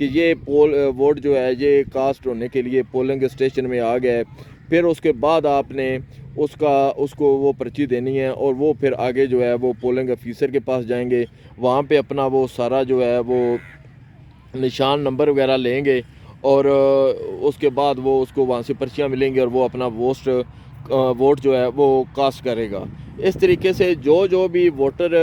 کہ یہ ووٹ جو ہے یہ کاسٹ ہونے کے لیے پولنگ اسٹیشن میں آ گیا ہے، پھر اس کے بعد آپ نے اس کو وہ پرچی دینی ہے، اور وہ پھر آگے جو ہے وہ پولنگ آفیسر کے پاس جائیں گے، وہاں پہ اپنا وہ سارا جو ہے وہ نشان نمبر وغیرہ لیں گے، اور اس کے بعد وہ اس کو وہاں سے پرچیاں ملیں گی، اور وہ اپنا ووٹ جو ہے وہ کاسٹ کرے گا۔ اس طریقے سے جو بھی ووٹر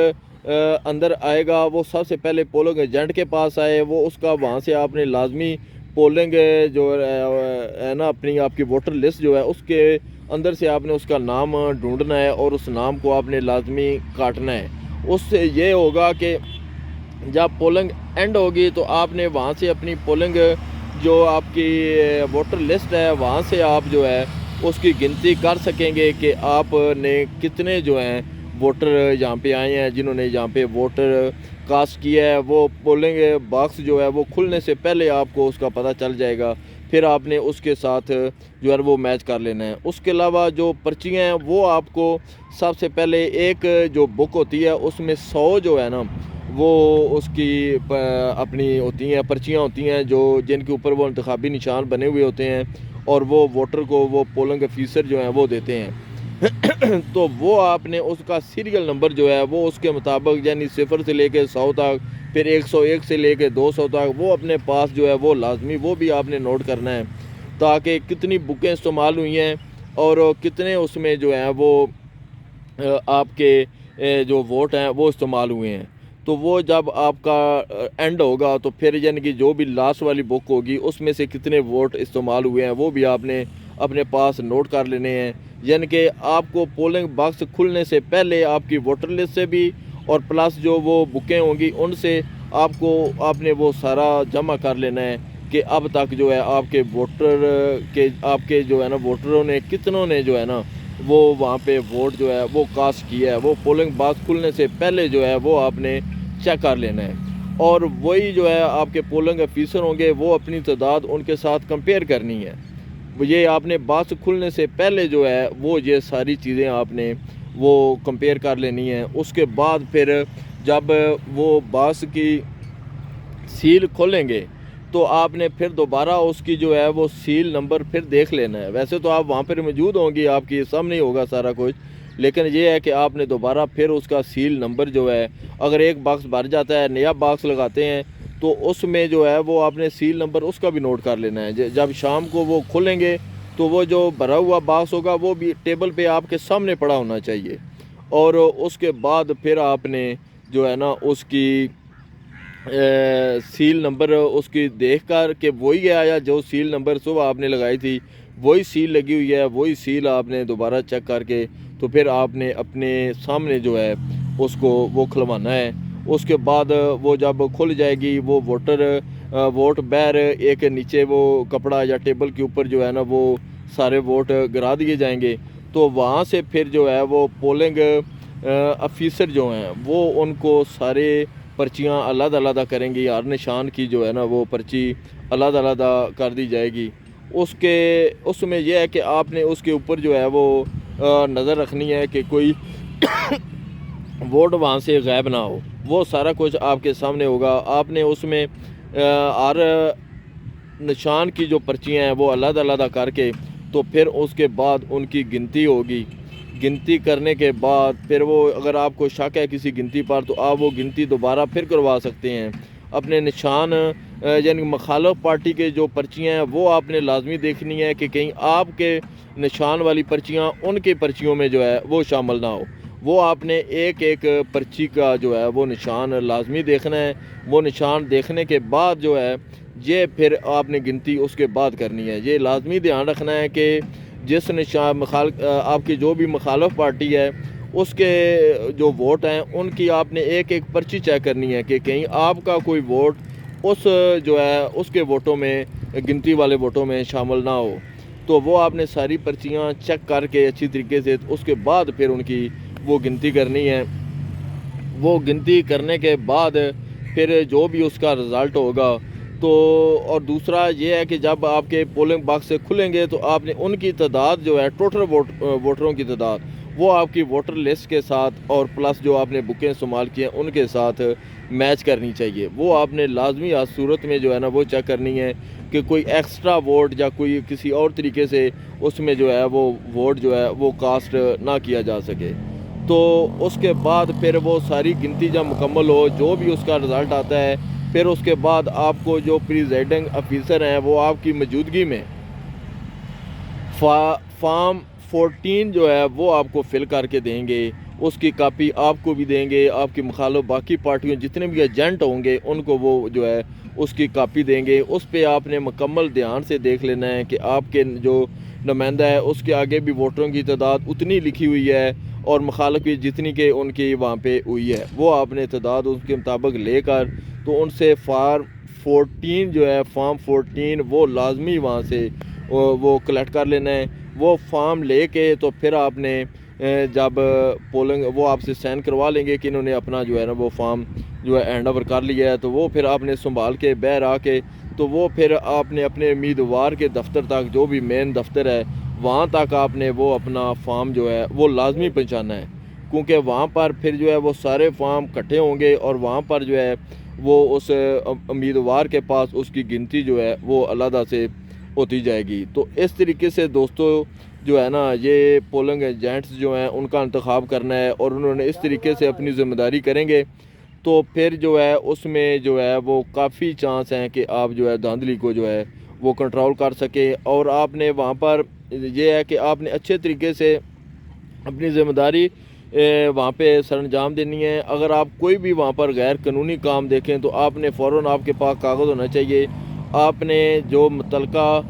اندر آئے گا وہ سب سے پہلے پولنگ ایجنٹ کے پاس آئے، وہ اس کا وہاں سے آپ نے لازمی پولنگ جو ہے نا اپنی آپ کی ووٹر لسٹ جو ہے اس کے اندر سے آپ نے اس کا نام ڈھونڈنا ہے، اور اس نام کو آپ نے لازمی کاٹنا ہے۔ اس سے یہ ہوگا کہ جب پولنگ اینڈ ہوگی تو آپ نے وہاں سے اپنی پولنگ جو آپ کی ووٹر لسٹ ہے وہاں سے آپ جو ہے اس کی گنتی کر سکیں گے کہ آپ نے کتنے جو ہیں ووٹر یہاں پہ آئے ہیں جنہوں نے یہاں پہ ووٹر کاسٹ کیا ہے۔ وہ پولنگ باکس جو ہے وہ کھلنے سے پہلے آپ کو اس کا پتہ چل جائے گا، پھر آپ نے اس کے ساتھ جو ہے وہ میچ کر لینا ہے۔ اس کے علاوہ جو پرچیاں ہیں وہ آپ کو سب سے پہلے ایک جو بک ہوتی ہے اس میں 100 جو ہے نا وہ اس کی اپنی ہوتی ہیں پرچیاں ہوتی ہیں جن کے اوپر وہ انتخابی نشان بنے ہوئے ہوتے ہیں، اور وہ ووٹر کو وہ پولنگ آفیسر جو ہیں وہ دیتے ہیں۔ تو وہ آپ نے اس کا سیریل نمبر جو ہے وہ اس کے مطابق یعنی 0 سے لے کے 100 تک، پھر 101 سے لے کے 200 تک وہ اپنے پاس جو ہے وہ لازمی وہ بھی آپ نے نوٹ کرنا ہے، تاکہ کتنی بکیں استعمال ہوئی ہیں اور کتنے اس میں جو ہیں وہ آپ کے جو ووٹ ہیں وہ استعمال ہوئے ہیں۔ تو وہ جب آپ کا اینڈ ہوگا تو پھر یعنی کہ جو بھی لاسٹ والی بک ہوگی اس میں سے کتنے ووٹ استعمال ہوئے ہیں وہ بھی آپ نے اپنے پاس نوٹ کر لینے ہیں۔ یعنی کہ آپ کو پولنگ باکس کھلنے سے پہلے آپ کی ووٹر لسٹ سے بھی اور پلس جو وہ بکیں ہوں گی ان سے آپ نے وہ سارا جمع کر لینا ہے کہ اب تک جو ہے آپ کے آپ کے جو ہے نا ووٹروں نے کتنوں نے جو ہے نا وہ وہاں پہ ووٹ جو ہے وہ کاسٹ کیا ہے۔ وہ پولنگ باکس کھلنے سے پہلے جو ہے وہ آپ نے چیک کر لینا ہے، اور وہی جو ہے آپ کے پولنگ آفیسر ہوں گے وہ اپنی تعداد ان کے ساتھ کمپیئر کرنی ہے۔ یہ آپ نے باکس کھلنے سے پہلے جو ہے وہ یہ ساری چیزیں آپ نے وہ کمپیئر کر لینی ہیں۔ اس کے بعد پھر جب وہ باکس کی سیل کھولیں گے تو آپ نے پھر دوبارہ اس کی جو ہے وہ سیل نمبر پھر دیکھ لینا ہے۔ ویسے تو آپ وہاں پر موجود ہوں گی، آپ کی سامنے ہوگا سارا کچھ، لیکن یہ ہے کہ آپ نے دوبارہ پھر اس کا سیل نمبر جو ہے اگر ایک باکس بھر جاتا ہے نیا باکس لگاتے ہیں تو اس میں جو ہے وہ آپ نے سیل نمبر اس کا بھی نوٹ کر لینا ہے۔ جب شام کو وہ کھولیں گے تو وہ جو بھرا ہوا باکس ہوگا وہ بھی ٹیبل پہ آپ کے سامنے پڑا ہونا چاہیے، اور اس کے بعد پھر آپ نے جو ہے نا اس کی سیل نمبر اس کی دیکھ کر کہ وہی ہے آیا جو سیل نمبر صبح آپ نے لگائی تھی وہی سیل لگی ہوئی ہے، وہی سیل آپ نے دوبارہ چیک کر کے تو پھر آپ نے اپنے سامنے جو ہے اس کو وہ کھلوانا ہے۔ اس کے بعد وہ جب کھل جائے گی وہ ووٹ بیر ایک نیچے وہ کپڑا یا ٹیبل کے اوپر جو ہے نا وہ سارے ووٹ گرا دیے جائیں گے، تو وہاں سے پھر جو ہے وہ پولنگ آفیسر جو ہیں وہ ان کو سارے پرچیاں علیحدہ علیحدہ کریں گی، ہر نشان کی جو ہے نا وہ پرچی علیحدہ علیحدہ کر دی جائے گی۔ اس میں یہ ہے کہ آپ نے اس کے اوپر جو ہے وہ نظر رکھنی ہے کہ کوئی ووٹ وہاں سے غائب نہ ہو، وہ سارا کچھ آپ کے سامنے ہوگا۔ آپ نے اس میں ہر نشان کی جو پرچیاں ہیں وہ علیحدہ علیحدہ کر کے تو پھر اس کے بعد ان کی گنتی ہوگی۔ گنتی کرنے کے بعد پھر وہ اگر آپ کو شک ہے کسی گنتی پر تو آپ وہ گنتی دوبارہ پھر کروا سکتے ہیں۔ اپنے نشان یعنی مخالف پارٹی کے جو پرچیاں ہیں وہ آپ نے لازمی دیکھنی ہے کہ کہیں آپ کے نشان والی پرچیاں ان کے پرچیوں میں جو ہے وہ شامل نہ ہو۔ وہ آپ نے ایک ایک پرچی کا جو ہے وہ نشان لازمی دیکھنا ہے۔ وہ نشان دیکھنے کے بعد جو ہے یہ پھر آپ نے گنتی اس کے بعد کرنی ہے۔ یہ لازمی دھیان رکھنا ہے کہ جس نشان آپ کی جو بھی مخالف پارٹی ہے اس کے جو ووٹ ہیں ان کی آپ نے ایک ایک پرچی چیک کرنی ہے کہ کہیں آپ کا کوئی ووٹ جو ہے اس کے ووٹوں میں گنتی والے ووٹوں میں شامل نہ ہو۔ تو وہ آپ نے ساری پرچیاں چیک کر کے اچھی طریقے سے اس کے بعد پھر ان کی وہ گنتی کرنی ہے۔ وہ گنتی کرنے کے بعد پھر جو بھی اس کا رزلٹ ہوگا تو اور دوسرا یہ ہے کہ جب آپ کے پولنگ باکس سے کھلیں گے تو آپ نے ان کی تعداد جو ہے ٹوٹل ووٹروں کی تعداد وہ آپ کی ووٹر لسٹ کے ساتھ اور پلس جو آپ نے بکیں استعمال کی ہیں ان کے ساتھ میچ کرنی چاہیے، وہ آپ نے لازمی ہر صورت میں جو ہے نا وہ چیک کرنی ہے کہ کوئی ایکسٹرا ووٹ یا کوئی کسی اور طریقے سے اس میں جو ہے وہ ووٹ جو ہے وہ کاسٹ نہ کیا جا سکے۔ تو اس کے بعد پھر وہ ساری گنتی جب مکمل ہو، جو بھی اس کا رزلٹ آتا ہے، پھر اس کے بعد آپ کو جو پریزائڈنگ آفیسر ہیں وہ آپ کی موجودگی میں فارم 14 جو ہے وہ آپ کو فل کر کے دیں گے۔ اس کی کاپی آپ کو بھی دیں گے، آپ کی مخالف باقی پارٹیوں جتنے بھی ایجنٹ ہوں گے ان کو وہ جو ہے اس کی کاپی دیں گے۔ اس پہ آپ نے مکمل دھیان سے دیکھ لینا ہے کہ آپ کے جو نمائندہ ہے اس کے آگے بھی ووٹروں کی تعداد اتنی لکھی ہوئی ہے اور مخالف کی جتنی کہ ان کی وہاں پہ ہوئی ہے، وہ آپ نے تعداد اس کے مطابق لے کر تو ان سے فارم 14 جو ہے فارم 14 وہ لازمی وہاں سے وہ کلیکٹ کر لینا ہے۔ وہ فارم لے کے تو پھر آپ نے جب پولنگ وہ آپ سے سائن کروا لیں گے کہ انہوں نے اپنا جو ہے نا وہ فارم جو ہے ہینڈ اوور کر لیا ہے، تو وہ پھر آپ نے سنبھال کے باہر آ کے تو وہ پھر آپ نے اپنے امیدوار کے دفتر تک، جو بھی مین دفتر ہے وہاں تک آپ نے وہ اپنا فارم جو ہے وہ لازمی پہنچانا ہے، کیونکہ وہاں پر پھر جو ہے وہ سارے فارم کٹھے ہوں گے اور وہاں پر جو ہے وہ اس امیدوار کے پاس اس کی گنتی جو ہے وہ علیحدہ سے ہوتی جائے گی۔ تو اس طریقے سے دوستو جو ہے نا یہ پولنگ ایجنٹس جو ہیں ان کا انتخاب کرنا ہے، اور انہوں نے اس طریقے سے اپنی ذمہ داری کریں گے تو پھر جو ہے اس میں جو ہے وہ کافی چانس ہیں کہ آپ جو ہے دھاندلی کو جو ہے وہ کنٹرول کر سکیں۔ اور آپ نے وہاں پر یہ ہے کہ آپ نے اچھے طریقے سے اپنی ذمہ داری وہاں پہ سر انجام دینی ہے۔ اگر آپ کوئی بھی وہاں پر غیر قانونی کام دیکھیں تو آپ نے فوراً آپ کے پاس کاغذ ہونا چاہیے، آپ نے جو متعلقہ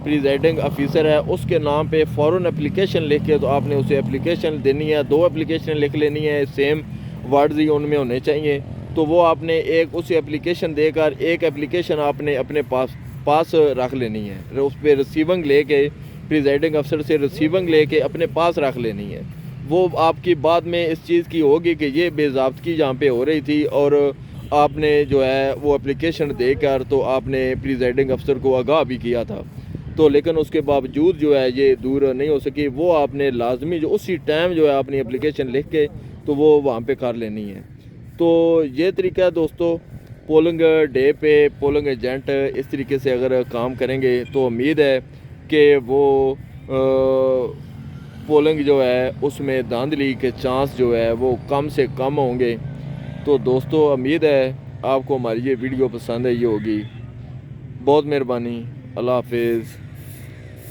پریزائڈنگ آفیسر ہے اس کے نام پہ فوراً اپلیکیشن لکھ کے تو آپ نے اسے اپلیکیشن دینی ہے، 2 اپلیکیشن لکھ لینی ہے، سیم ورڈز ہی ان میں ہونے چاہیے۔ تو وہ آپ نے ایک اسے اپلیکیشن دے کر ایک اپلیکیشن آپ نے اپنے پاس رکھ لینی ہے، اس پہ ریسیونگ لے کے پریزائڈنگ افسر سے ریسیونگ لے کے اپنے پاس رکھ لینی ہے۔ وہ آپ کی بعد میں اس چیز کی ہوگی کہ یہ بے ضابطگی جہاں پہ ہو رہی تھی اور آپ نے جو ہے وہ اپلیکیشن دے کر تو آپ نے پریزائڈنگ افسر کو آگاہ بھی کیا تھا، تو لیکن اس کے باوجود جو ہے یہ دور نہیں ہو سکی۔ وہ آپ نے لازمی جو اسی ٹائم جو ہے اپنی اپلیکیشن لکھ کے تو وہ وہاں پہ کر لینی ہے۔ تو یہ طریقہ ہے دوستو، پولنگ ڈے پہ پولنگ ایجنٹ اس طریقے سے اگر کام کریں گے تو امید ہے کہ وہ پولنگ جو ہے اس میں دھاندلی کے چانس جو ہے وہ کم سے کم ہوں گے۔ تو دوستو امید ہے آپ کو ہماری یہ ویڈیو پسند آئی ہوگی۔ بہت مہربانی، اللہ حافظ۔